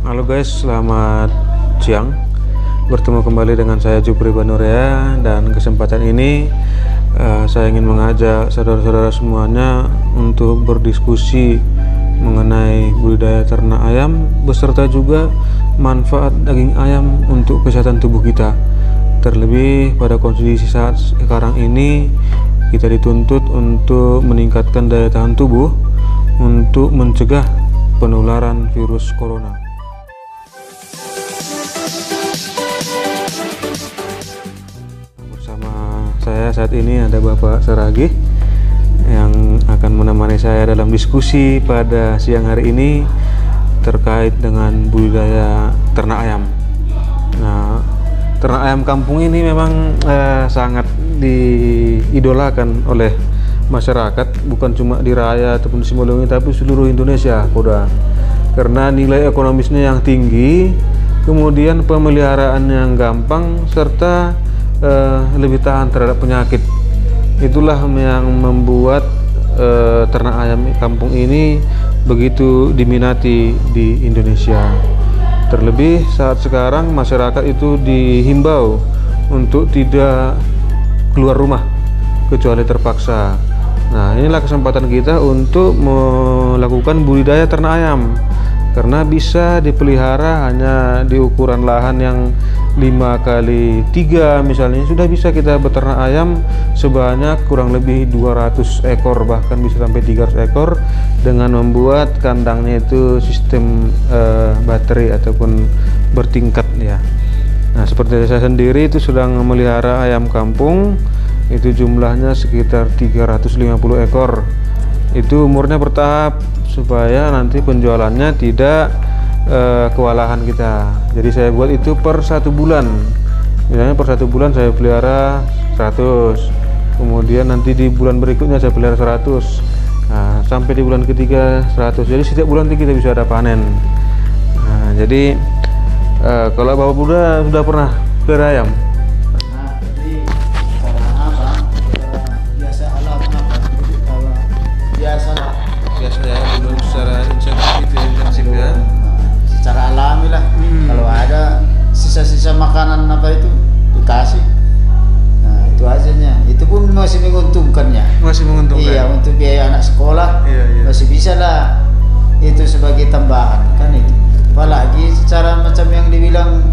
Halo guys, selamat siang. Bertemu kembali dengan saya Jupri Banurea, dan kesempatan ini saya ingin mengajak saudara-saudara semuanya untuk berdiskusi mengenai budidaya ternak ayam beserta juga manfaat daging ayam untuk kesehatan tubuh kita. Terlebih pada kondisi saat sekarang ini, kita dituntut untuk meningkatkan daya tahan tubuh untuk mencegah penularan virus corona. Bersama saya saat ini ada Bapak Saragih yang akan menemani saya dalam diskusi pada siang hari ini terkait dengan budidaya ternak ayam. Nah, ternak ayam kampung ini memang sangat diidolakan oleh masyarakat, bukan cuma di Raya ataupun di Simolungi, tapi seluruh Indonesia, Koda. Karena nilai ekonomisnya yang tinggi, kemudian pemeliharaan yang gampang, serta lebih tahan terhadap penyakit. Itulah yang membuat ternak ayam kampung ini begitu diminati di Indonesia. Terlebih saat sekarang masyarakat itu dihimbau untuk tidak keluar rumah kecuali terpaksa. Nah, inilah kesempatan kita untuk melakukan budidaya ternak ayam, karena bisa dipelihara hanya di ukuran lahan yang 5x3 misalnya, sudah bisa kita beternak ayam sebanyak kurang lebih 200 ekor, bahkan bisa sampai 300 ekor dengan membuat kandangnya itu sistem baterai ataupun bertingkat ya. Nah, seperti saya sendiri itu sedang memelihara ayam kampung, itu jumlahnya sekitar 350 ekor. Itu umurnya bertahap supaya nanti penjualannya tidak kewalahan kita. Jadi saya buat itu per 1 bulan. Misalnya per 1 bulan saya pelihara 100, kemudian nanti di bulan berikutnya saya pelihara 100, nah, sampai di bulan ketiga 100. Jadi setiap bulan kita bisa ada panen. Nah, jadi kalau Bapak Buddha sudah pernah pelihara ayam? Biasa ya, belum secara intensif ya. Secara alami lah. Kalau ada sisa-sisa makanan apa itu dikasih. Nah, itu hasilnya. Itu pun masih menguntungkannya. Masih menguntungkan. Iya, untuk biaya anak sekolah. Iya. Masih bisa lah. Itu sebagai tambahan kan itu. Apalagi secara macam yang dibilang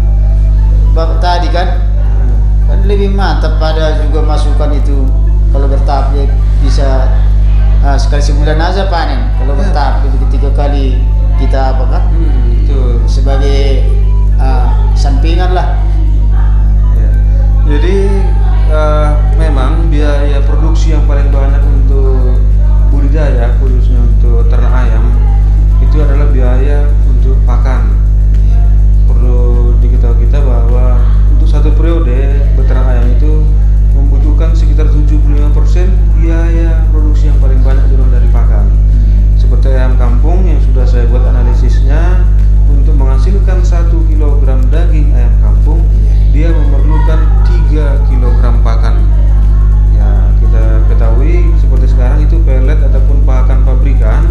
Bapak tadi kan lebih mantap pada juga masukan itu. Kalau bertahap dia bisa sekali sebulan aja panen. Kalau bertahap itu 3 kali kita apa kan? Itu sebagai sampingan lah. ya. Jadi memang biaya produksi yang paling banyak untuk budidaya, khususnya untuk ternak ayam, itu adalah biaya untuk pakan. Perlu diketahui kita bahwa untuk satu periode beternak ayam itu membutuhkan sekitar 75% biaya produksi yang paling banyak dari pakan. Seperti ayam kampung yang sudah saya buat analisisnya, untuk menghasilkan 1 kg daging ayam kampung, dia memerlukan 3 kg pakan. Ya, kita ketahui seperti sekarang itu pelet ataupun pakan pabrikan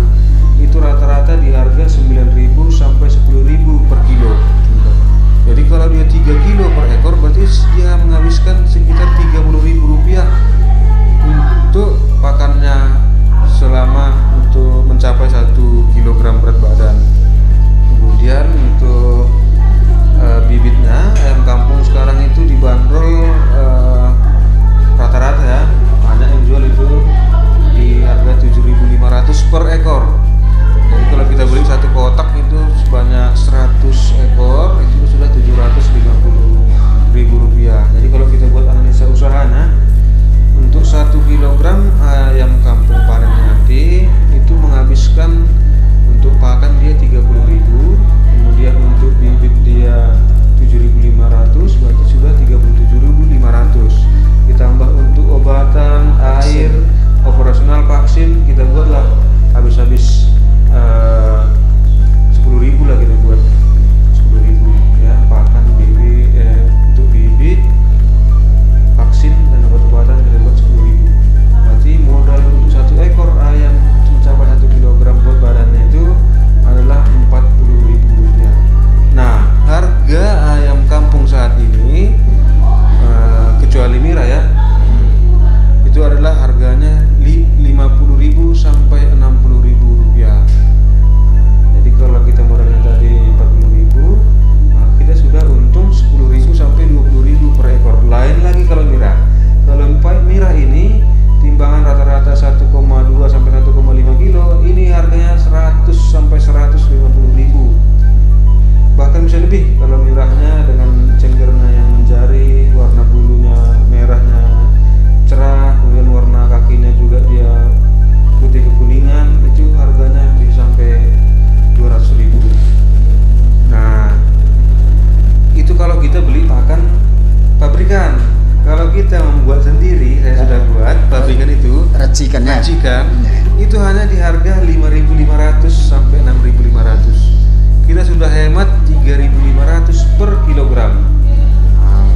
menyajikan itu hanya di harga 5.500 sampai 6.500. Kita sudah hemat 3.500 per kilogram.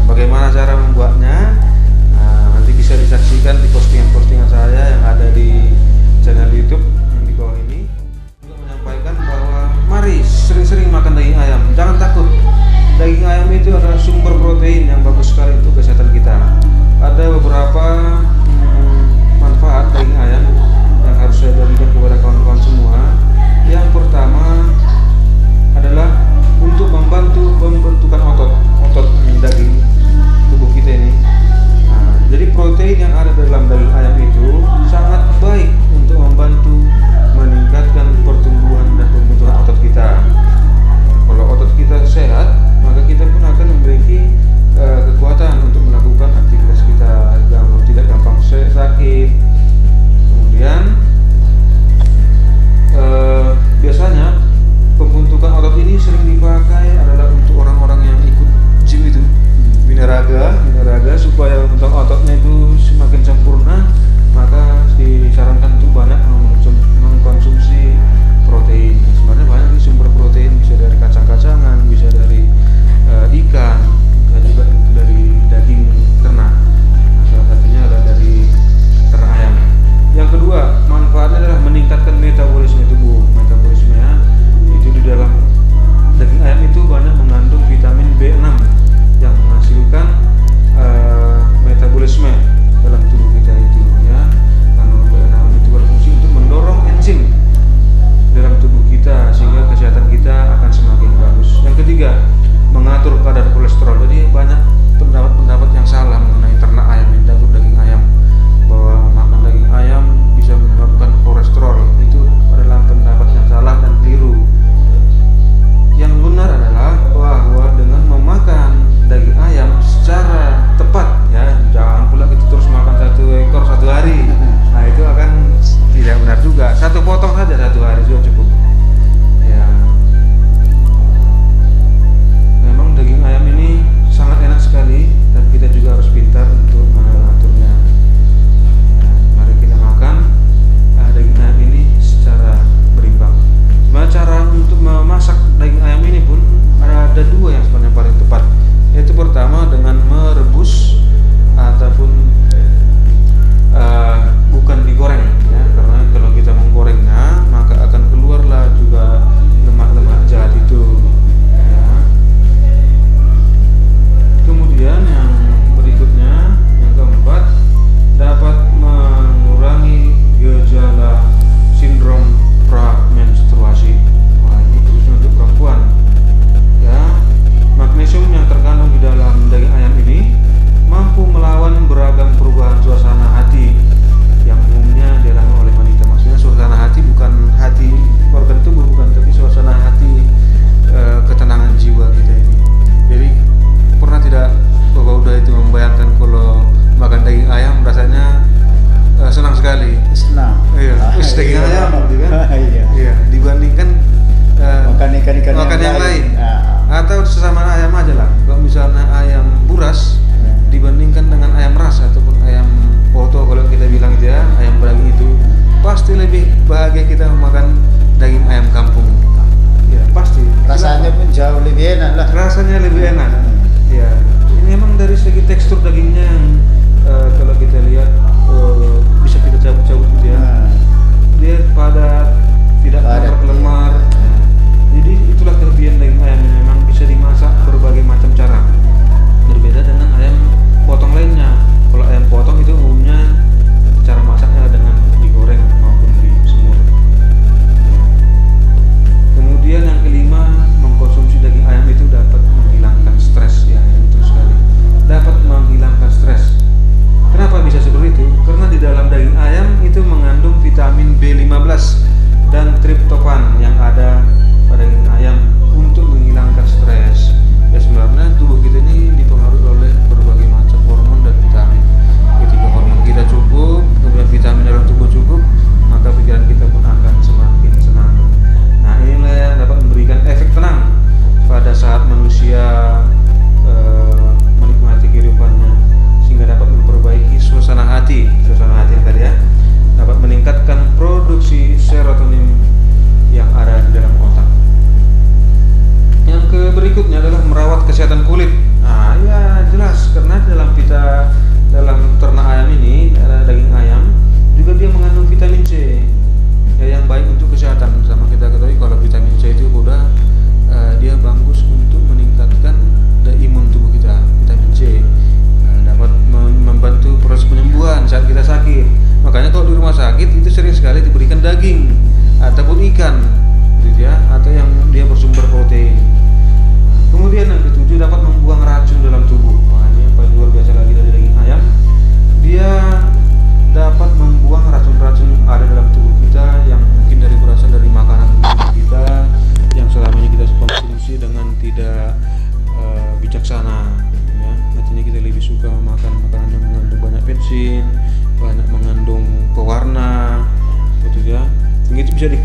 Bagaimana cara membuatnya? Nanti bisa disaksikan di postingan-postingan saya yang ada di channel YouTube yang di bawah ini. Juga menyampaikan bahwa mari sering-sering makan daging ayam, jangan takut. Daging ayam itu adalah sumber protein yang bagus sekali untuk kesehatan kita. Ada beberapa manfaat daging ayam yang harus saya bagikan kepada kawan-kawan semua. Yang pertama adalah untuk membantu pembentukan otot daging tubuh kita ini. Jadi protein yang ada dalam daging ayam itu sangat baik untuk membantu meningkatkan pertumbuhan dan pembentukan otot kita. Kalau otot kita sehat, maka kita pun akan memiliki kekuatan untuk melakukan aktivitas kita yang tidak gampang sakit. Kemudian biasanya pembentukan otot ini sering dipakai adalah untuk orang-orang yang ikut gym itu, binaraga supaya bentuk ototnya itu semakin sempurna, maka disarankan untuk banyak mengkonsumsi protein. Sebenarnya banyak sumber protein, bisa dari kacang-kacangan, bisa dari ikan, dan juga dari daging ternak. Salah satunya adalah dari ternak ayam. Yang kedua, manfaatnya adalah meningkatkan metabolisme tubuh. Metabolismenya itu di dalam daging ayam itu banyak mengandung vitamin B6 yang menghasilkan metabolisme dalam tubuh kita itu, ya. Karena B6 itu berfungsi untuk mendorong enzim dalam tubuh kita sehingga kesehatan kita akan semakin bagus. Yang ketiga, mengatur kadar kolesterol. Jadi banyak pendapat-pendapat yang salah mengenai ternak ayam, daging ayam, bahwa makan daging ayam bisa menyebabkan kolesterol. Itu adalah pendapat yang salah dan keliru. Yang benar adalah bahwa dengan memakan daging ayam secara tepat, ya, jangan pula kita terus makan 1 ekor 1 hari. Nah, itu akan tidak benar juga. 1 potong saja 1 hari sudah cukup. Ya, memang daging ayam ini sangat enak sekali, dan kita juga harus pintar untuk mengaturnya. Ya, mari kita makan daging ayam ini secara berimbang. Sebenarnya cara untuk memasak daging ayam ini pun ada 2 yang sebenarnya paling tepat. Yaitu pertama dengan merebus ataupun bukan digoreng, ya, karena kalau kita menggorengnya maka akan keluarlah juga lemak-lemak jahat itu, ya. Kemudian yang berikutnya, yang keempat, dapat mengurangi gejala sindrom pramenstruasi. Wah, ini khususnya untuk perempuan, ya. Magnesium yang terkandung di dalam daging ayam ini mampu melawan beragam perubahan suasana hati yang umumnya dialami oleh wanita. Maksudnya suasana hati bukan hati organ tubuh, bukan, tapi suasana hati, ketenangan jiwa kita ini. Jadi pernah tidak Bapak udah itu membayangkan kalau makan daging ayam rasanya senang sekali? Senang. Iya, daging ayam gitu kan? Iya, dibandingkan makan ikan-ikan yang lain. Atau sesama ayam aja lah. Kalau misalnya ayam buras dibandingkan dengan ayam ras ataupun ayam poto, kalau kita bilang itu, ya, ayam beraging itu, pasti lebih bahagia kita makan daging ayam kampung. Ya, pasti. Rasanya pun jauh lebih enak lah. Rasanya lebih enak. Ya, ini memang dari segi tekstur dagingnya yang kalau kita lihat bisa kita cabut-cabut gitu, ya. Dia padat, tidak lemar. Jadi itulah kelebihan daging ayam yang memang bisa dimasak berbagai macam cara. Berbeda dengan ayam potong lainnya. Kalau ayam potong itu umumnya cara masaknya dengan digoreng maupun disemur. Kemudian yang kelima, mengkonsumsi daging ayam itu dapat menghilangkan stres, ya, itu sekali. Dapat menghilangkan stres. Kenapa bisa seperti itu? Karena di dalam daging ayam itu mengandung vitamin B15 dan triptofan yang ada pada daging ayam untuk menghilangkan stres. Ya, sebenarnya tubuh kita ini dipengaruhi oleh berbagai macam hormon dan vitamin. Ketika hormon kita cukup, kemudian vitamin dalam tubuh cukup, maka pikiran kita pun akan semakin senang. Nah, inilah yang dapat memberikan efek tenang pada saat manusia menikmati kehidupannya, sehingga dapat memperbaiki suasana hati yang tadi, ya, dapat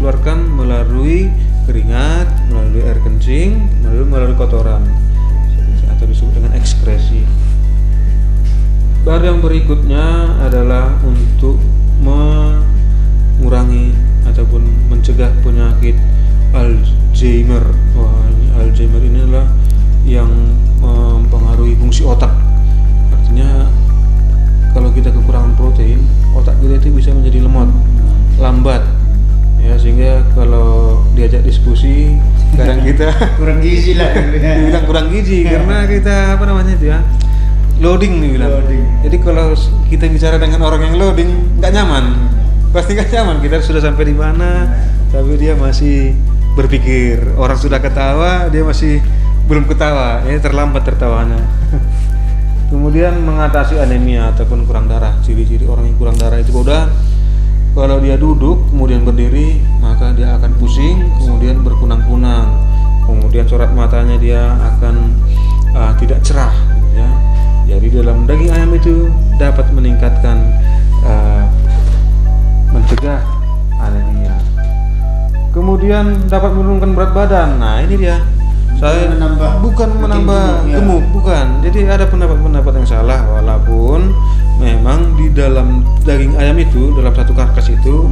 dikeluarkan melalui keringat, melalui air kencing, melalui kotoran, atau disebut dengan ekskresi. Baru yang berikutnya adalah untuk mengurangi ataupun mencegah penyakit Alzheimer. Wah, ini Alzheimer ini adalah yang mempengaruhi fungsi otak. Artinya kalau kita kekurangan protein, otak kita itu bisa menjadi lemot, lambat, ya, sehingga kalau diajak diskusi kadang kita kurang gizi lah. dibilang kurang gizi karena kita apa namanya itu ya, loading nih bilang. Jadi kalau kita bicara dengan orang yang loading nggak nyaman, pasti nggak nyaman. Kita sudah sampai di mana, tapi dia masih berpikir. Orang sudah ketawa, dia masih belum ketawa, ya terlambat tertawanya. Kemudian mengatasi anemia ataupun kurang darah. Ciri-ciri orang yang kurang darah itu udah kalau dia duduk kemudian berdiri maka dia akan pusing, kemudian berkunang-kunang, kemudian corak matanya dia akan tidak cerah, ya. Jadi dalam daging ayam itu dapat meningkatkan mencegah anemia. Kemudian dapat menurunkan berat badan. Nah ini dia. Saya bukan menambah gemuk, bukan. Jadi ada pendapat-pendapat yang salah, walaupun memang di dalam daging ayam itu, dalam satu karkas itu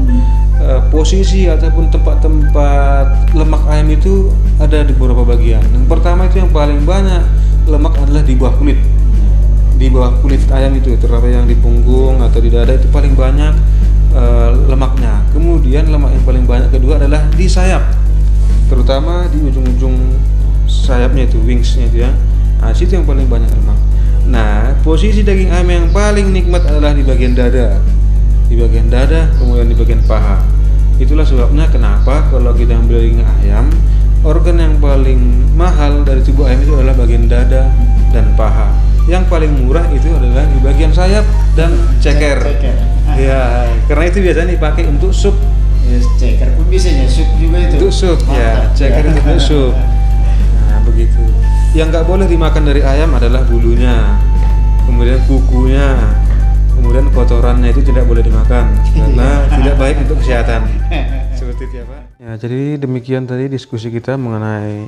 posisi ataupun tempat-tempat lemak ayam itu ada di beberapa bagian. Yang pertama itu yang paling banyak lemak adalah di bawah kulit. Di bawah kulit ayam itu, terutama yang di punggung atau di dada itu paling banyak lemaknya. Kemudian lemak yang paling banyak kedua adalah di sayap, terutama di ujung-ujung sayapnya itu, wingsnya itu ya. Nah, situ yang paling banyak lemak. Nah, posisi daging ayam yang paling nikmat adalah di bagian dada. Di bagian dada, kemudian di bagian paha. Itulah sebabnya kenapa kalau kita ambil daging ayam, organ yang paling mahal dari tubuh ayam itu adalah bagian dada dan paha. Yang paling murah itu adalah di bagian sayap dan ceker. Ya, karena itu biasanya dipakai untuk sup. Yes, ceker pun bisa ya, sup juga itu. Untuk sup, ya, ceker itu untuk sup. Nah, begitu. Yang nggak boleh dimakan dari ayam adalah bulunya, kemudian kukunya, kemudian kotorannya itu tidak boleh dimakan karena tidak baik untuk kesehatan. Seperti itu ya Pak. Ya, jadi demikian tadi diskusi kita mengenai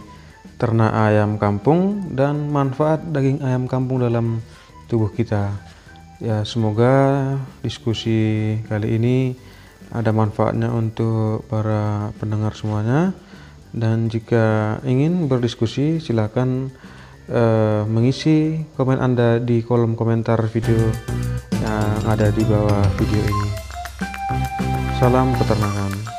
ternak ayam kampung dan manfaat daging ayam kampung dalam tubuh kita. Ya, semoga diskusi kali ini ada manfaatnya untuk para pendengar semuanya. Dan jika ingin berdiskusi, silakan mengisi komen Anda di kolom komentar video yang ada di bawah video ini. Salam peternakan.